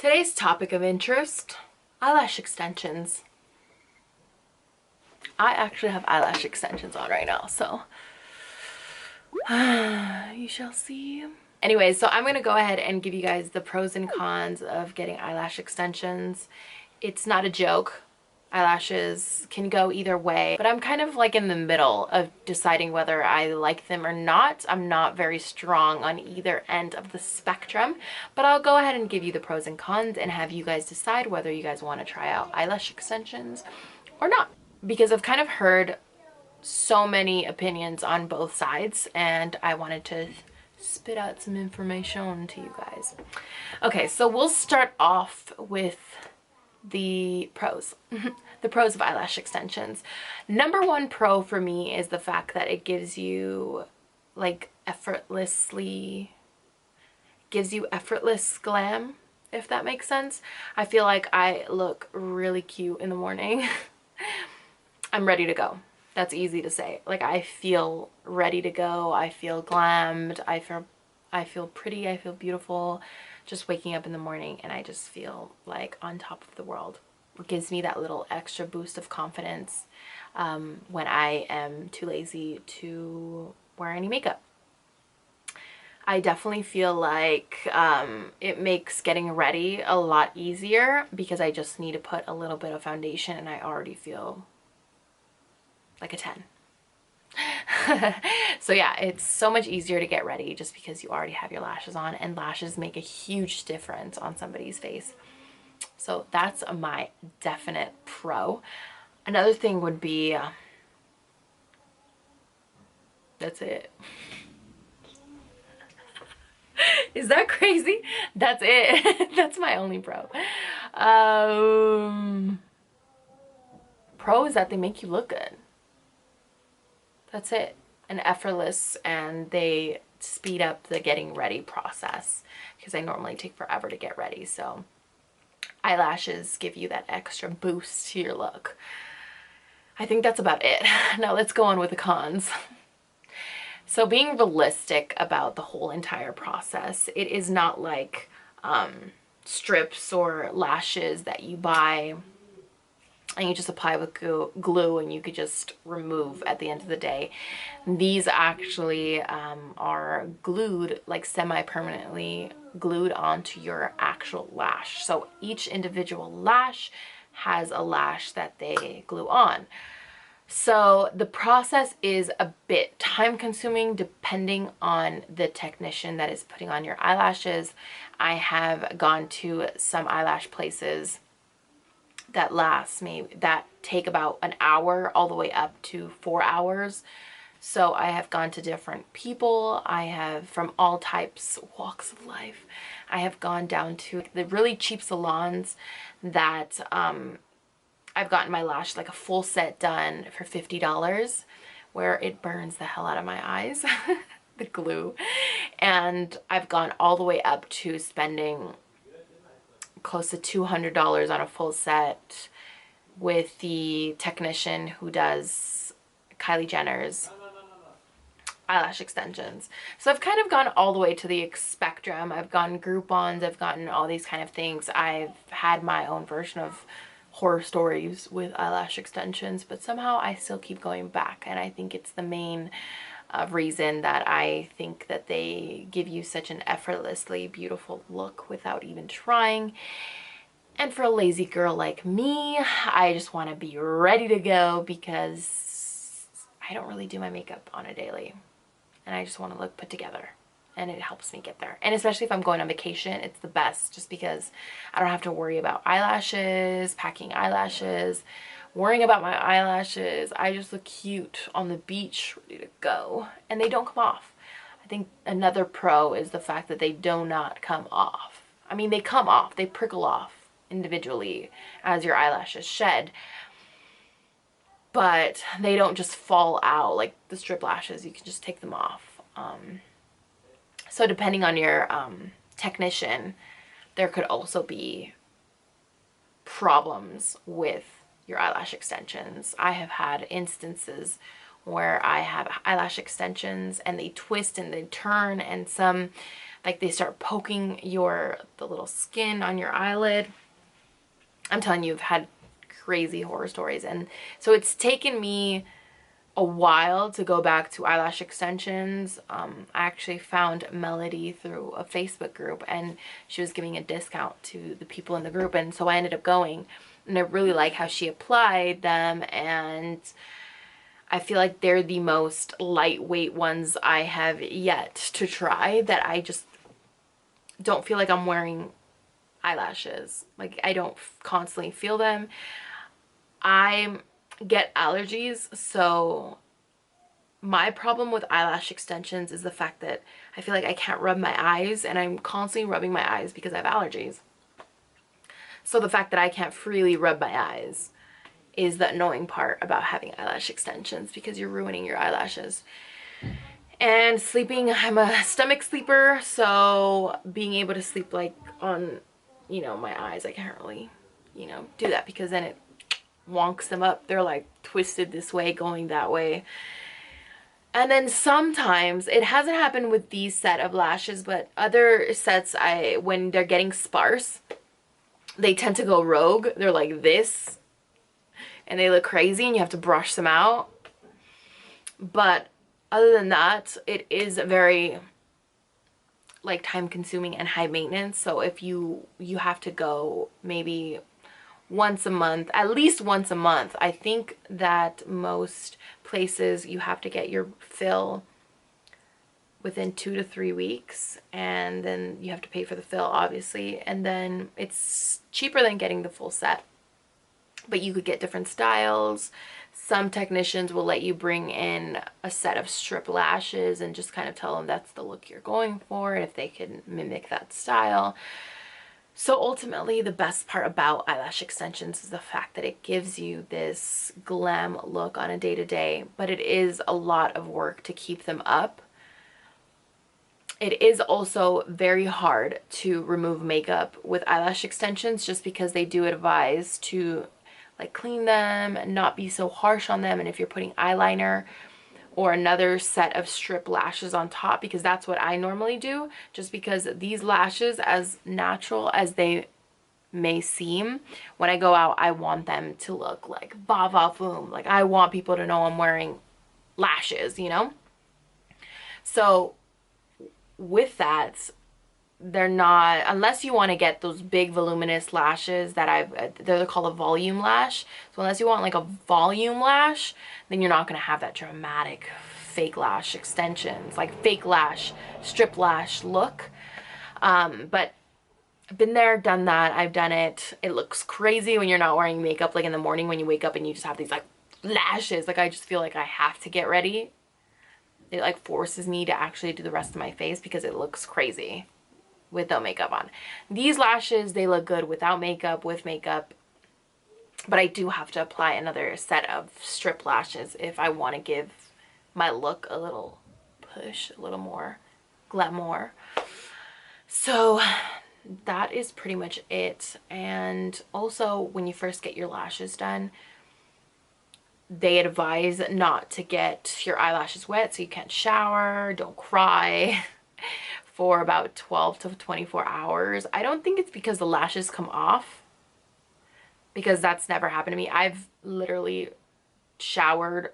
Today's topic of interest, eyelash extensions. I actually have eyelash extensions on right now, so you shall see. Anyways, so I'm gonna go ahead and give you guys the pros and cons of getting eyelash extensions. It's not a joke. Eyelashes can go either way, but I'm kind of like in the middle of deciding whether I like them or not. I'm not very strong on either end of the spectrum, but I'll go ahead and give you the pros and cons and have you guys decide whether you guys want to try out eyelash extensions or not, because I've kind of heard so many opinions on both sides and I wanted to spit out some information to you guys. Okay, so we'll start off with the pros. The pros of eyelash extensions. Number one pro for me is the fact that it gives you like effortless glam, if that makes sense. I feel like I look really cute in the morning. I'm ready to go. That's easy to say. Like, I feel ready to go. I feel glammed. I feel pretty. I feel beautiful. Just waking up in the morning and I just feel like on top of the world. It gives me that little extra boost of confidence when I am too lazy to wear any makeup. I definitely feel like it makes getting ready a lot easier because I just need to put a little bit of foundation and I already feel like a 10. So yeah, it's so much easier to get ready just because you already have your lashes on, and lashes make a huge difference on somebody's face. So that's my definite pro. Another thing would be, that's it. Is that crazy? That's it. That's my only pro. Pro is that they make you look good. That's it. And effortless, and they speed up the getting ready process because I normally take forever to get ready. So eyelashes give you that extra boost to your look. I think that's about it. Now let's go on with the cons. So being realistic about the whole entire process, it is not like strips or lashes that you buy and you just apply with glue and you could just remove at the end of the day. These actually are glued, like semi-permanently glued onto your actual lash. So each individual lash has a lash that they glue on. So the process is a bit time consuming depending on the technician that is putting on your eyelashes. I have gone to some eyelash places that take about an hour all the way up to 4 hours. So I have gone to different people. I have from all types, walks of life. I have gone down to the really cheap salons that I've gotten my lash, like a full set done for $50, where it burns the hell out of my eyes, the glue. And I've gone all the way up to spending close to $200 on a full set with the technician who does Kylie Jenner's eyelash extensions. So I've kind of gone all the way to the spectrum. I've gone Groupons, I've gotten all these kind of things. I've had my own version of horror stories with eyelash extensions, but somehow I still keep going back, and I think it's the main reason that I think that they give you such an effortlessly beautiful look without even trying. And for a lazy girl like me, I just want to be ready to go because I don't really do my makeup on a daily and I just want to look put together, and it helps me get there. And especially if I'm going on vacation, it's the best just because I don't have to worry about eyelashes, packing eyelashes, worrying about my eyelashes. I just look cute on the beach, ready to go, and they don't come off. I think another pro is the fact that they do not come off. I mean, they come off, they prickle off individually as your eyelashes shed, but they don't just fall out like the strip lashes. You can just take them off. So depending on your technician, there could also be problems with your eyelash extensions. I have had instances where I have eyelash extensions and they twist and they turn, and some like they start poking the little skin on your eyelid. I'm telling you, I've had crazy horror stories. And so it's taken me a while to go back to eyelash extensions. I actually found Melody through a Facebook group, and she was giving a discount to the people in the group, and so I ended up going, and I really like how she applied them, and I feel like they're the most lightweight ones I have yet to try, that I just don't feel like I'm wearing eyelashes. Like, I don't constantly feel them. I get allergies, so my problem with eyelash extensions is the fact that I feel like I can't rub my eyes, and I'm constantly rubbing my eyes because I have allergies. So the fact that I can't freely rub my eyes is the annoying part about having eyelash extensions, because you're ruining your eyelashes. And sleeping, I'm a stomach sleeper, so being able to sleep like on, you know, my eyes, I can't really, you know, do that, because then it wonks them up. They're like twisted this way, going that way. And then sometimes, it hasn't happened with these set of lashes, but other sets, when they're getting sparse, they tend to go rogue. They're like this, and they look crazy, and you have to brush them out. But other than that, it is very like time consuming and high maintenance. So if you have to go maybe once a month, at least once a month. I think that most places you have to get your fill within 2 to 3 weeks, and then you have to pay for the fill, obviously, and then it's cheaper than getting the full set. But you could get different styles. Some technicians will let you bring in a set of strip lashes and just kind of tell them that's the look you're going for, and if they can mimic that style. So ultimately, the best part about eyelash extensions is the fact that it gives you this glam look on a day-to-day, but it is a lot of work to keep them up. It is also very hard to remove makeup with eyelash extensions, just because they do advise to like clean them and not be so harsh on them, and if you're putting eyeliner or another set of strip lashes on top, because that's what I normally do, just because these lashes, as natural as they may seem, when I go out, I want them to look like va va voom. Like, I want people to know I'm wearing lashes, you know? So with that, they're not, unless you want to get those big voluminous lashes that they're called a volume lash. So unless you want like a volume lash, then you're not going to have that dramatic fake lash extensions, like fake lash, strip lash look. But I've been there, done that. I've done it. It looks crazy when you're not wearing makeup, like in the morning when you wake up and you just have these like lashes. Like, I just feel like I have to get ready. It like forces me to actually do the rest of my face because it looks crazy with no makeup on. These lashes, they look good without makeup, with makeup, but I do have to apply another set of strip lashes if I want to give my look a little push, a little more glamour. So that is pretty much it. And also, when you first get your lashes done, they advise not to get your eyelashes wet, so you can't shower, don't cry for about 12 to 24 hours. I don't think it's because the lashes come off, because that's never happened to me. I've literally showered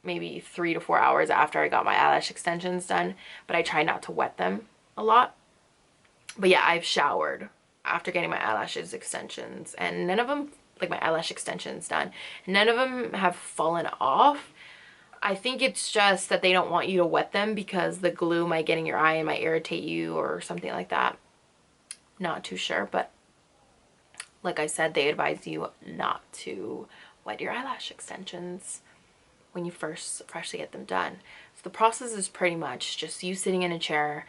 maybe 3 to 4 hours after I got my eyelash extensions done, but I try not to wet them a lot. But yeah, I've showered after getting my eyelashes extensions, and none of them, like my eyelash extensions done, none of them have fallen off. I think it's just that they don't want you to wet them because the glue might get in your eye and might irritate you or something like that. Not too sure, but like I said, they advise you not to wet your eyelash extensions when you freshly get them done. So the process is pretty much just you sitting in a chair.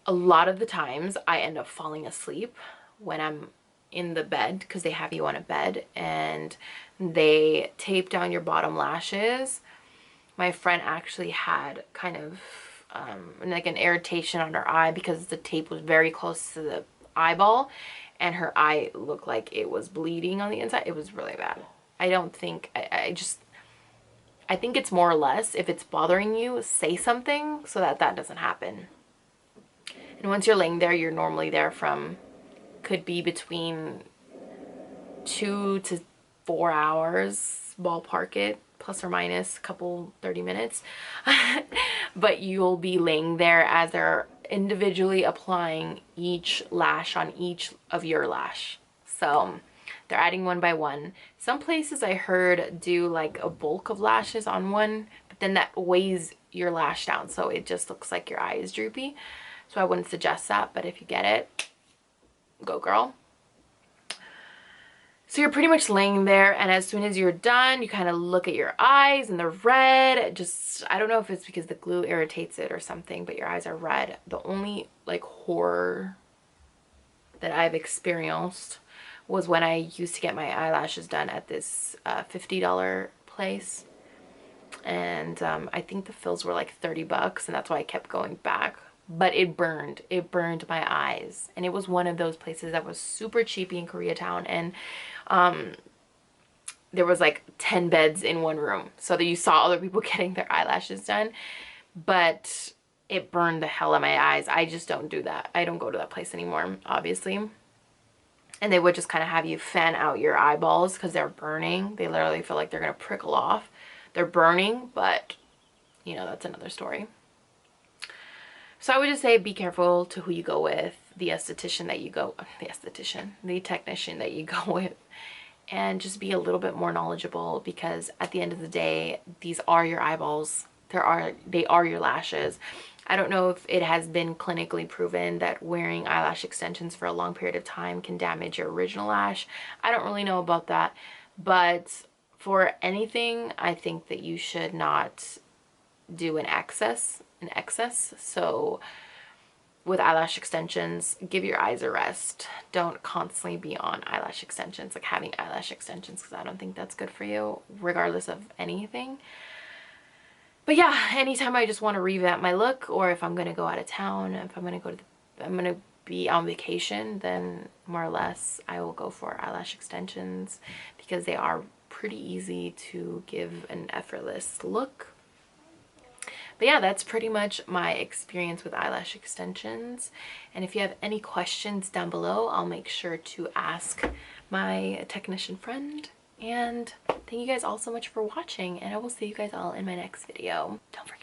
A lot of the times I end up falling asleep when I'm in the bed, because they have you on a bed and they tape down your bottom lashes. My friend actually had kind of like an irritation on her eye because the tape was very close to the eyeball, and her eye looked like it was bleeding on the inside. It was really bad. I don't think, I think it's more or less, if it's bothering you, say something so that that doesn't happen. And once you're laying there, you're normally there from, could be between 2 to 4 hours, ballpark it, plus or minus a couple 30 minutes. But you'll be laying there as they're individually applying each lash on each of your lash. So they're adding one by one. Some places I heard do like a bulk of lashes on one, but then that weighs your lash down, so it just looks like your eye is droopy. So I wouldn't suggest that, but if you get it, go girl. So you're pretty much laying there, and as soon as you're done, you kind of look at your eyes and they're red. Just, I don't know if it's because the glue irritates it or something, but your eyes are red. The only like horror that I've experienced was when I used to get my eyelashes done at this $50 place. And I think the fills were like 30 bucks, and that's why I kept going back. But it burned my eyes, and it was one of those places that was super cheapy in Koreatown, and there was like 10 beds in one room, so that you saw other people getting their eyelashes done, but it burned the hell out of my eyes. I just don't do that. I don't go to that place anymore, obviously. And they would just kind of have you fan out your eyeballs because they're burning. They literally feel like they're gonna prickle off. They're burning, but you know, that's another story. So I would just say be careful to who you go with, the esthetician that you go, the technician that you go with, and just be a little bit more knowledgeable, because at the end of the day, these are your eyeballs. They are your lashes. I don't know if it has been clinically proven that wearing eyelash extensions for a long period of time can damage your original lash. I don't really know about that, but for anything, I think that you should not do an excess. So with eyelash extensions, give your eyes a rest. Don't constantly be on eyelash extensions, like having eyelash extensions, because I don't think that's good for you, regardless of anything. But yeah, anytime I just want to revamp my look, or if I'm going to go out of town, if I'm going to be on vacation, then more or less I will go for eyelash extensions, because they are pretty easy to give an effortless look. But yeah, that's pretty much my experience with eyelash extensions. And if you have any questions down below, I'll make sure to ask my technician friend. And thank you guys all so much for watching, and I will see you guys all in my next video. Don't forget